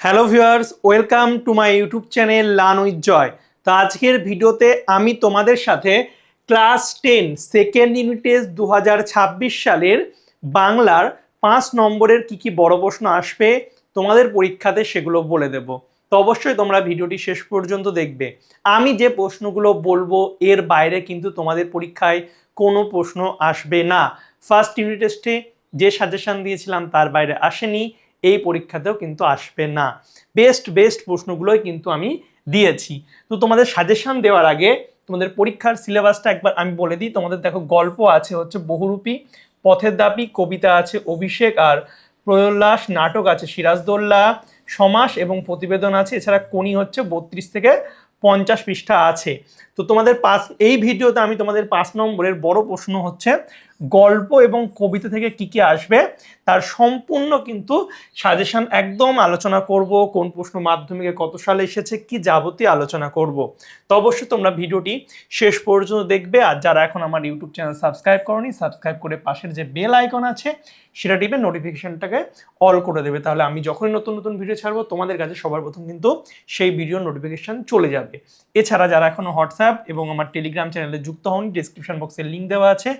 Hello viewers, welcome to my YouTube channel learn with Joy. তো আজকের ভিডিওতে আমি তোমাদের সাথে ক্লাস 10 সেকেন্ড ইউনিট টেস্ট 2026 সালের বাংলার 5 নম্বরের কি বড় প্রশ্ন আসবে তোমাদের পরীক্ষাতে সেগুলো বলে দেব। তো অবশ্যই তোমরা ভিডিওটি শেষ পর্যন্ত দেখবে। আমি যে প্রশ্নগুলো বলবো এর বাইরে কিন্তু তোমাদের পরীক্ষায় কোনো প্রশ্ন আসবে না। ফার্স্ট ইউনিট টেস্টে যে সাজেশন দিয়েছিলাম তার বাইরে আসেনি, এই পরীক্ষাতেও কিন্তু আসবে না। বেস্ট প্রশ্নগুলোই কিন্তু আমি দিয়েছি। তো তোমাদের সাজেশন দেওয়ার আগে তোমাদের পরীক্ষার সিলেবাসটা একবার আমি বলে দিই। তোমাদের দেখো, গল্প আছে হচ্ছে বহুরূপী, পথের দাবি, কবিতা আছে অভিষেক আর প্রয়োল্লাস, নাটক আছে সিরাজদৌল্লা, সমাস এবং প্রতিবেদন আছে, এছাড়া কোনি হচ্ছে 32 থেকে 50 পৃষ্ঠা আছে। তো তোমাদের এই ভিডিওতে আমি তোমাদের 5 নম্বরের বড় প্রশ্ন হচ্ছে গল্প এবং কবিতা থেকে কি আসবে তার সম্পূর্ণ কিন্তু সাজেশন একদম আলোচনা করব। কোন প্রশ্ন মাধ্যমিকে কত সালে এসেছে কি যাবতীয় আলোচনা করব। তো অবশ্যই তোমরা ভিডিওটি শেষ পর্যন্ত দেখবে। আর যারা এখন আমার ইউটিউব চ্যানেল সাবস্ক্রাইব করনি, সাবস্ক্রাইব করে পাশের যে বেল আইকন আছে সেটা টিপে নোটিফিকেশনটাকে অল করে দেবে। তাহলে আমি যখনই নতুন নতুন ভিডিও ছাড়বো তোমাদের কাছে সবার প্রথম কিন্তু সেই ভিডিওর নোটিফিকেশন চলে যাবে। এছাড়া যারা এখনো হোয়াটসঅ্যাপ এবং আমার টেলিগ্রাম চ্যানেলে যুক্ত হন, ডিসক্রিপশন বক্সে লিঙ্ক দেওয়া আছে,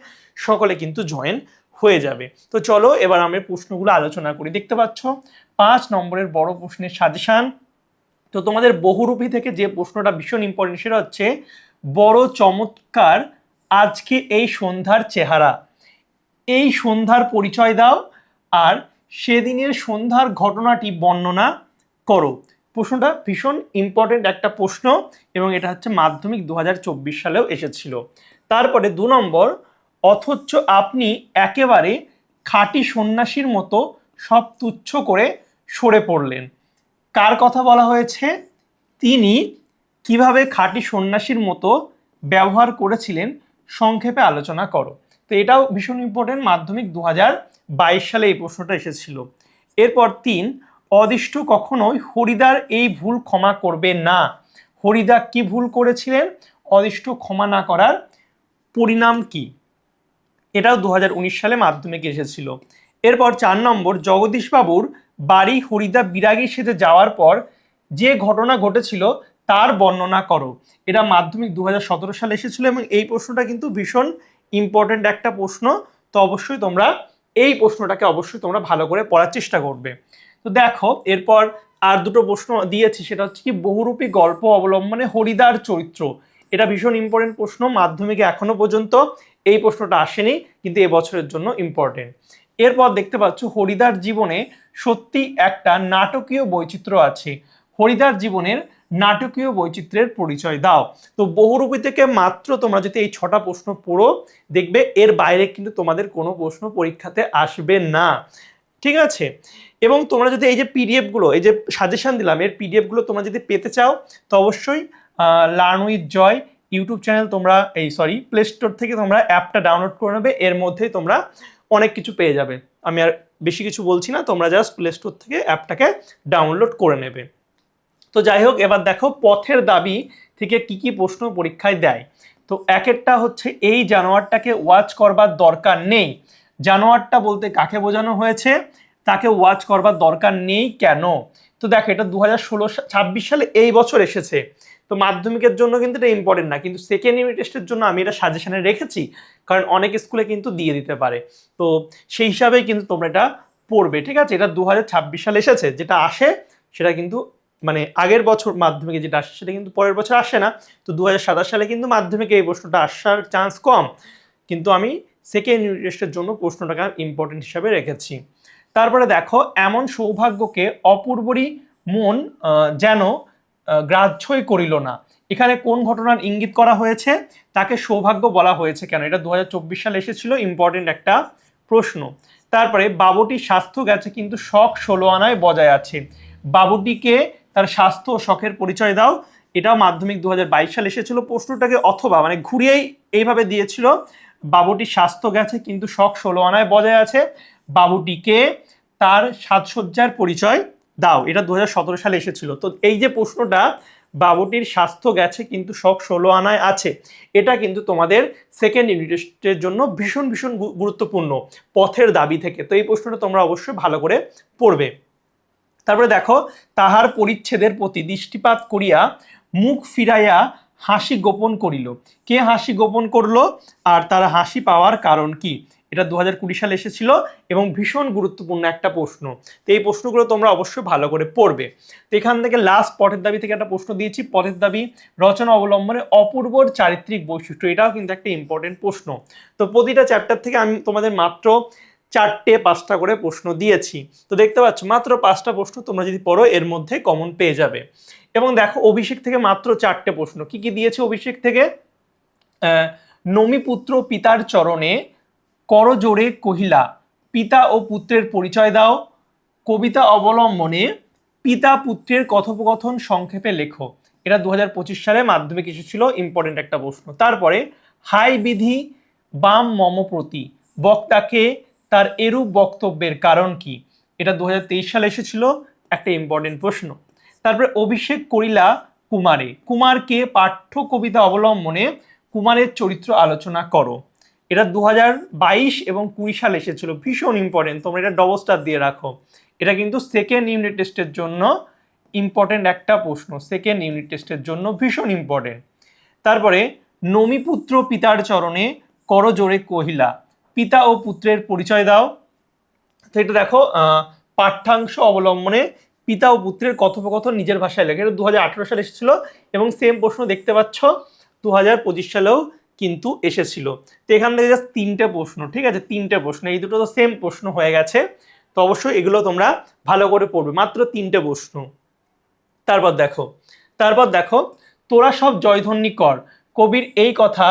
সকলে কিন্তু জয়েন হয়ে যাবে। তো চলো এবার আমরা প্রশ্নগুলো আলোচনা করি। দেখতে পাচ্ছ 5 নম্বরের বড় প্রশ্নের সাজেশন। তো তোমাদের বহুরূপী থেকে যে প্রশ্নটা ভীষণ ইম্পর্টেন্ট সেটা হচ্ছে বড় চমৎকার আজকে এই সন্ধ্যার চেহারা। এই সন্ধ্যার পরিচয় দাও আর সেদিনের সন্ধ্যার ঘটনাটি বর্ণনা করো। প্রশ্নটা ভীষণ ইম্পর্টেন্ট একটা প্রশ্ন এবং এটা হচ্ছে মাধ্যমিক 2024 সালেও এসেছিল। তারপরে 2 নম্বর, অথচ আপনি একেবারে খাঁটি সন্ন্যাসীর মতো সব তুচ্ছ করে সরে পড়লেন। কার কথা বলা হয়েছে? তিনি কিভাবে খাঁটি সন্ন্যাসীর মতো ব্যবহার করেছিলেন সংক্ষেপে আলোচনা করো। তো এটাও ভীষণ ইম্পর্টেন্ট, মাধ্যমিক 2022 সালে এই প্রশ্নটা এসেছিল। এরপর 3, অদিষ্ট কখনোই হরিদার এই ভুল ক্ষমা করবে না। হরিদা কি ভুল করেছিলেন? অদিষ্ট ক্ষমা না করার পরিণাম কি? এটাও 2019 সালে মাধ্যমিকে এসেছিল। এরপর 4 নম্বর, জগদীশবাবুর বাড়ি হরিদা বিরাগী সেজে যাওয়ার পর যে ঘটনা ঘটেছিল তার বর্ণনা করো। এটা মাধ্যমিক 2017 সালে এসেছিল এবং এই প্রশ্নটা কিন্তু ভীষণ ইম্পর্টেন্ট একটা প্রশ্ন। তো অবশ্যই তোমরা এই প্রশ্নটাকে অবশ্যই তোমরা ভালো করে পড়ার চেষ্টা করবে। তো দেখো, এরপর আর দুটো প্রশ্ন দিয়েছি, সেটা হচ্ছে কি বহুরূপী গল্প অবলম্বনে হরিদার চরিত্র। এটা ভীষণ ইম্পর্টেন্ট প্রশ্ন, মাধ্যমিকে এখনো পর্যন্ত এই প্রশ্নটা আসেনি কিন্তু এবছরের জন্য ইম্পর্টেন্ট। এরপর দেখতে পাচ্ছ হরিদার জীবনে সত্যি একটা নাটকীয় বৈচিত্র্য আছে। হরিদার জীবনের নাটকীয় বৈচিত্র্যের পরিচয় দাও। তো বহুরূপী থেকে মাত্র তোমরা যদি এই 6টা প্রশ্ন পড়ো দেখবে এর বাইরে কিন্তু তোমাদের কোনো প্রশ্ন পরীক্ষাতে আসবে না। ঠিক আছে? এবং তোমরা যদি এই যে পিডিএফ গুলো, এই যে সাজেশন দিলাম এর পিডিএফ গুলো তোমরা যদি পেতে চাও তো অবশ্যই learn with Joy YouTube channel তোমরা প্লে স্টোর থেকে তোমরা অ্যাপটা ডাউনলোড করে নেবে। এর মধ্যেই তোমরা অনেক কিছু পেয়ে যাবে। আমি আর বেশি কিছু বলছি না, তোমরা জাস্ট প্লে স্টোর থেকে অ্যাপটাকে ডাউনলোড করে নেবে। তো যাই হোক, এবার দেখো পথের দাবি থেকে কি প্রশ্ন পরীক্ষায় দেয়। তো একটা হচ্ছে এই জানোয়ারটাকে ওয়াচ করবার দরকার নেই। জানোয়ারটা বলতে কাকে বোঝানো হয়েছে? তাকে ওয়াচ করবার দরকার নেই কেন? তো দেখো, এটা 2026 সালে এই বছর এসেছে। তো মাধ্যমিকের জন্য কিন্তু এটা ইম্পর্টেন্ট না, কিন্তু সেকেন্ড ইউনিট টেস্টের জন্য আমি এটা সাজেশনে রেখেছি, কারণ অনেক স্কুলে কিন্তু দিয়ে দিতে পারে। তো সেই হিসাবেই কিন্তু তোমরা এটা পড়বে। ঠিক আছে? এটা 2026 সালে এসেছে, যেটা আসে সেটা কিন্তু মানে আগের বছর মাধ্যমিকে যেটা আসে সেটা কিন্তু পরের বছর আসে না। তো 2027 সালে কিন্তু মাধ্যমিকে এই প্রশ্নটা আসার চান্স কম, কিন্তু আমি সেকেন্ড ইউনিট টেস্টের জন্য প্রশ্নটাকে ইম্পর্টেন্ট হিসাবে রেখেছি। তারপরে দেখো, এমন সৌভাগ্যকে অপূর্বরই মন যেন গ্রাহ্যই করিল না। এখানে কোন ঘটনার ইঙ্গিত করা হয়েছে? তাকে সৌভাগ্য বলা হয়েছে কেন? এটা 2024 সালে এসেছিল, ইম্পর্টেন্ট একটা প্রশ্ন। তারপরে বাবুটির স্বাস্থ্য গেছে কিন্তু শখ 16 আনায় বজায় আছে। বাবুটিকে তার স্বাস্থ্য ও শখের পরিচয় দাও। এটাও মাধ্যমিক 2022 সালে এসেছিল। প্রশ্নটাকে অথবা মানে ঘুরিয়েই এইভাবে দিয়েছিল, বাবুটির স্বাস্থ্য গেছে কিন্তু শখ 16 আনায় বজায় আছে। বাবুটিকে তার সাজসজ্জার পরিচয় দাও। এটা 2017 সালে এসেছিল। তো এই যে প্রশ্নটা, বাবুটির স্বাস্থ্য গেছে কিন্তু শখ 16 আনায় আছে, এটা কিন্তু তোমাদের সেকেন্ড ইউনিট টেস্টের জন্য ভীষণ গুরুত্বপূর্ণ, পথের দাবি থেকে। তো এই প্রশ্নটা তোমরা অবশ্যই ভালো করে পড়বে। তারপরে দেখো, তাহার পরিচ্ছেদের প্রতি দৃষ্টিপাত করিয়া মুখ ফিরাইয়া হাসি গোপন করিল। কে হাসি গোপন করলো আর তার হাসি পাওয়ার কারণ কি? এটা 2020 সালে এসেছিল এবং ভীষণ গুরুত্বপূর্ণ একটা প্রশ্ন। তো এই প্রশ্নগুলো তোমরা অবশ্যই ভালো করে পড়বে। তো এখান থেকে লাস্ট পথের দাবি থেকে একটা প্রশ্ন দিয়েছি। পথের দাবি রচনা অবলম্বনে অপূর্বর চারিত্রিক বৈশিষ্ট্য, এটাও কিন্তু একটা ইম্পর্টেন্ট প্রশ্ন। তো প্রতিটা চ্যাপ্টার থেকে আমি তোমাদের মাত্র 4-5টা করে প্রশ্ন দিয়েছি। তো দেখতে পাচ্ছ মাত্র 5টা প্রশ্ন তোমরা যদি পড়ো এর মধ্যে কমন পেয়ে যাবে। এবং দেখো অভিষেক থেকে মাত্র 4টে প্রশ্ন। কি কি দিয়েছে অভিষেক থেকে? নমিপুত্র পিতার চরণে করজোড়ে কহিলা, পিতা ও পুত্রের পরিচয় দাও। কবিতা অবলম্বনে পিতা পুত্রের কথোপকথন সংক্ষেপে লেখো। এটা 2025 সালে মাধ্যমিক এসেছিল, ইম্পর্টেন্ট একটা প্রশ্ন। তারপরে হাই বিধি বাম মম প্রতি, বক্তাকে তার এরূপ বক্তব্যের কারণ কি? এটা 2023 সালে এসেছিল, একটা ইম্পর্টেন্ট প্রশ্ন। তারপরে অভিষেক করিলা কুমারে, কুমারকে পাঠ্য কবিতা অবলম্বনে কুমারের চরিত্র আলোচনা করো। এটা 2022 এবং 20 সালে এসেছিল, ভীষণ ইম্পর্টেন্ট, তোমরা এটা ডবল স্টার দিয়ে রাখো। এটা কিন্তু সেকেন্ড ইউনিট টেস্টের জন্য ইম্পর্টেন্ট একটা প্রশ্ন, সেকেন্ড ইউনিট টেস্টের জন্য ভীষণ ইম্পর্টেন্ট। তারপরে নমিপুত্র পিতার চরণে করজোড়ে কহিলা, পিতা ও পুত্রের পরিচয় দাও। তো এটা দেখো পাঠ্যাংশ অবলম্বনে পিতা ও পুত্রের কথোপকথন নিজের ভাষায় লেখে। এটা 2018 সালে এসেছিল এবং সেম প্রশ্ন দেখতে পাচ্ছ 2025 সালেও কিন্তু এসেছিল। তো এখান থেকে জাস্ট 3টে প্রশ্ন, ঠিক আছে, 3টে প্রশ্ন, এই দুটো তো সেম প্রশ্ন হয়ে গেছে। তো অবশ্যই এগুলো তোমরা ভালো করে পড়বে, মাত্র 3টে প্রশ্ন। তারপর দেখো তোরা সব জয়ধ্বনি কর, কবির এই কথা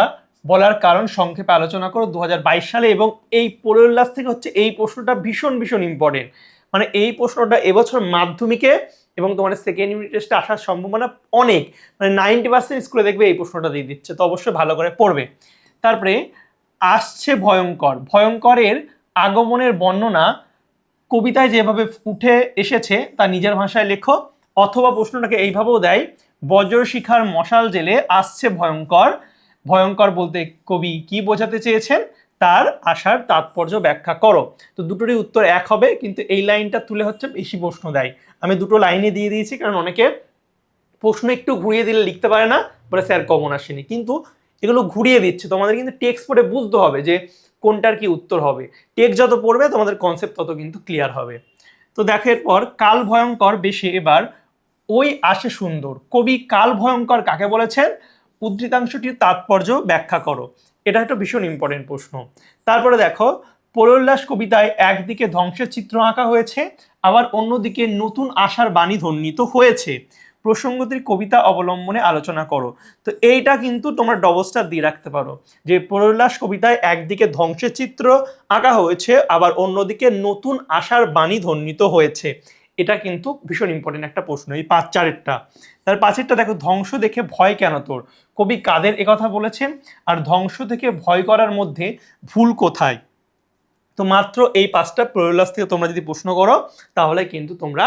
বলার কারণ সংক্ষেপে আলোচনা করো 2022 সালে। এবং এই পরিউল্লাস থেকে হচ্ছে এই প্রশ্নটা ভীষণ ভীষণ ইম্পর্টেন্ট, মানে এই প্রশ্নটা এবছর মাধ্যমিকে এবং তোমাদের সেকেন্ড ইউনিট টেস্টে আসার সম্ভাবনা অনেক, মানে 90% স্কুলে দেখবে এই প্রশ্নটা দিয়ে দিচ্ছে। তো অবশ্যই ভালো করে পড়বে। তারপরে আসছে ভয়ঙ্কর, ভয়ঙ্করের আগমনের বর্ণনা কবিতায় যেভাবে উঠে এসেছে তা নিজের ভাষায় লেখো। অথবা প্রশ্নটাকে এইভাবেও দেয়, বজ্রশিখার মশাল জেলে আসছে ভয়ঙ্কর, ভয়ঙ্কর বলতে কবি কি বোঝাতে চেয়েছেন তার আসার তাৎপর্য ব্যাখ্যা করো। তো দুটোরই উত্তর এক হবে, কিন্তু এই লাইনটা তুলে হচ্ছে বেশি প্রশ্ন দেয়। আমি দুটো লাইনে দিয়ে দিয়েছি, কারণ অনেকে প্রশ্ন একটু ঘুরিয়ে দিলে লিখতে পারে না, বলে স্যার কমন আসেনি, কিন্তু এগুলো ঘুরিয়ে দিচ্ছে। তোমাদের কিন্তু টেক্সট পড়ে বুঝতে হবে যে কোনটার কি উত্তর হবে। টেক্সট যত পড়বে তোমাদের কনসেপ্ট তত কিন্তু ক্লিয়ার হবে। তো দেখো এরপর কাল ভয়ঙ্কর বেশে এবার ওই আসে সুন্দর, কবি কাল ভয়ঙ্কর কাকে বলেছেন? উদ্ধৃতাংশটির তাৎপর্য ব্যাখ্যা করো। এটা একটা ভীষণ ইম্পর্টেন্ট প্রশ্ন। তারপরে দেখো পরোল্লাস কবিতায় একদিকে ধ্বংসের চিত্র আঁকা হয়েছে, আবার অন্যদিকে নতুন আশার বাণী ধ্বনিত হয়েছে, প্রসঙ্গতির কবিতা অবলম্বনে আলোচনা করো। তো এইটা কিন্তু তোমরা ডবল স্টার দিয়ে রাখতে পারো, যে পরোল্লাস কবিতায় একদিকে ধ্বংসের চিত্র আঁকা হয়েছে, আবার অন্যদিকে নতুন আশার বাণী ধ্বনিত হয়েছে। এটা কিন্তু ভীষণ ইম্পর্টেন্ট একটা প্রশ্ন, এই 5-4টা। তার 5-এরটা দেখো, ধ্বংস দেখে ভয় কেন তোর, কবি কাদের একথা বলেছেন, আর ধ্বংস থেকে ভয় করার মধ্যে ভুল কোথায়। তো মাত্র এই 5টা পরোল্লাস থেকে তোমরা যদি প্রশ্ন করো তাহলে কিন্তু তোমরা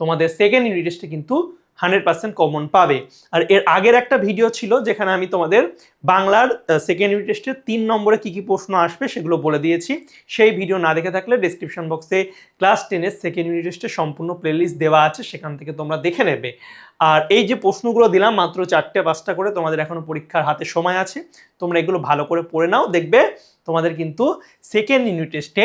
তোমাদের সেকেন্ড ইউনিট টেস্টে কিন্তু 100% কমন পাবে। আর এর আগের একটা ভিডিও ছিল যেখানে আমি তোমাদের বাংলার সেকেন্ড ইউনিট টেস্টের 3 নম্বরে কি কি প্রশ্ন আসবে সেগুলো বলে দিয়েছি। সেই ভিডিও না দেখে থাকলে ডেসক্রিপশন বক্সে ক্লাস 10-এর সেকেন্ড ইউনিট টেস্টের সম্পূর্ণ প্লেলিস্ট দেওয়া আছে, সেখান থেকে তোমরা দেখে নেবে। আর এই যে প্রশ্নগুলো দিলাম মাত্র 4-5টা করে, তোমাদের এখনো পরীক্ষার হাতে সময় আছে, তোমরা এগুলো ভালো করে পড়ে নাও, দেখবে তোমাদের কিন্তু সেকেন্ড ইউনিট টেস্টে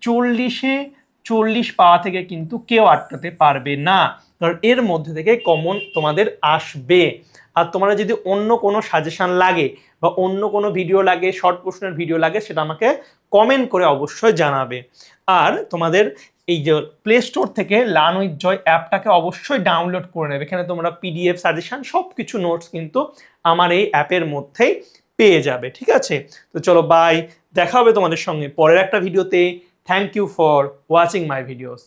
40-40 পাওয়া থেকে কিন্তু কেউ আটকাতে পারবে না, কারণ এর মধ্যে থেকে কমন তোমাদের আসবে। আর তোমরা যদি অন্য কোনো সাজেশন লাগে বা অন্য কোনো ভিডিও লাগে, শর্ট প্রশ্নের ভিডিও লাগে, সেটা আমাকে কমেন্ট করে অবশ্যই জানাবে। আর তোমাদের এই যে প্লে স্টোর থেকে লার্ন উইথ জয় অ্যাপটাকে অবশ্যই ডাউনলোড করে নেবে। এখানে তোমরা পিডিএফ সাজেশন সব কিছু নোটস কিন্তু আমার এই অ্যাপের মধ্যেই পেয়ে যাবে, ঠিক আছে? তো চলো বাই, দেখা হবে তোমাদের সঙ্গে পরের একটা ভিডিওতে। Thank you for watching my videos.